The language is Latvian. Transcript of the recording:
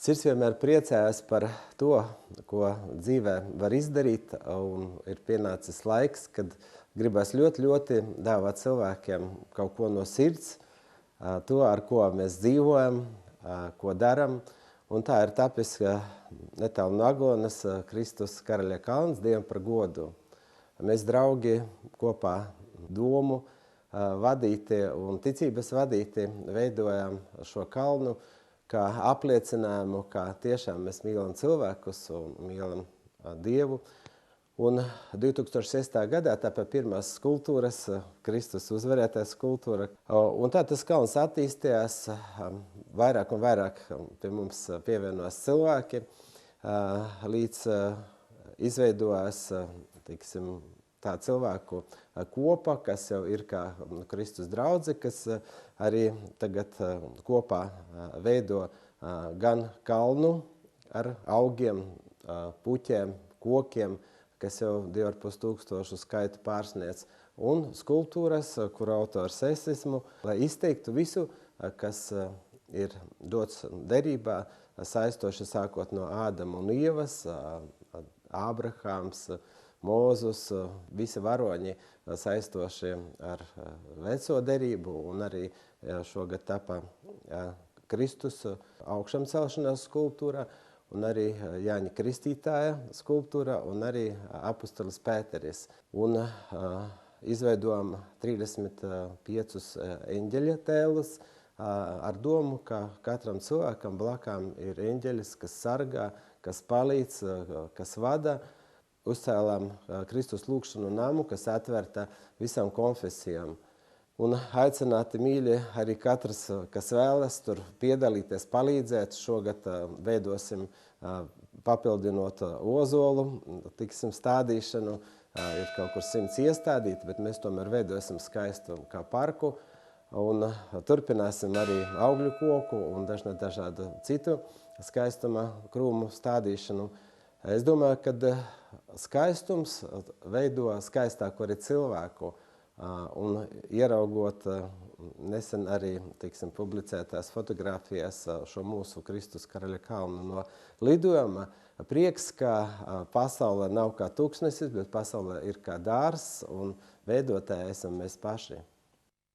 Sirds vienmēr priecājas par to, ko dzīvē var izdarīt, un ir pienācis laiks, kad gribas ļoti dāvāt cilvēkiem kaut ko no sirds, to, ar ko mēs dzīvojam, ko daram. Un tā ir tapis netālu no Aglonas Kristus Karaļa kalns Dievam par godu. Mēs, draugi, kopā domu vadīti un ticības vadīti veidojam šo kalnu, kā apliecinājumu, kā tiešām mēs mīlam cilvēkus un mīlam Dievu. Un 2006. gadā tāpēc pirmās skulptūras, Kristus uzvarētājs skulptūra. Un tā tas kalns attīstījās, vairāk un vairāk pie mums pievienojās cilvēki, līdz izveidojās, teiksim, tā cilvēku kopa, kas jau ir kā Kristus draudze, kas arī tagad kopā veido gan kalnu ar augiem, puķiem, kokiem, kas jau 2500 skaitu pārsniedz, un skulptūras, kur autors es esmu, lai izteiktu visu, kas ir dots derībā, saistoši sākot no Ādama un Ievas, Ābrahāms, Mūzus, visi varoņi saistoši ar veco derību, un arī šogad tapa Kristus augšām celšanās skulptūra, un arī Jāņa Kristītāja skulptūra, un arī apustulis Pēteris. Un izveidojam 35 eņģeļa tēlus ar domu, ka katram cilvēkam blakām ir eņģeļis, kas sargā, kas palīdz, kas vada. Uzcēlām Kristus lūgšanu namu, kas atvērta visām konfesijām. Un aicināti mīļi arī katrs, kas vēlas tur piedalīties, palīdzēt. Šogad veidosim papildinot ozolu, tiksim stādīšanu. Ir kaut kur 100 iestādīti, bet mēs tomēr veidosim skaistu kā parku. Un turpināsim arī augļu koku un dažādu citu skaistuma krūmu stādīšanu. Es domāju, ka skaistums veido skaistāku arī cilvēku. Un ieraugot nesen arī, teiksim, publicētās fotogrāfijas šo mūsu Kristus Karaļa kalnu no lidojuma, prieks, ka pasaule nav kā tūkstnesis, bet pasaule ir kā dārzs, un veidotāji esam mēs paši.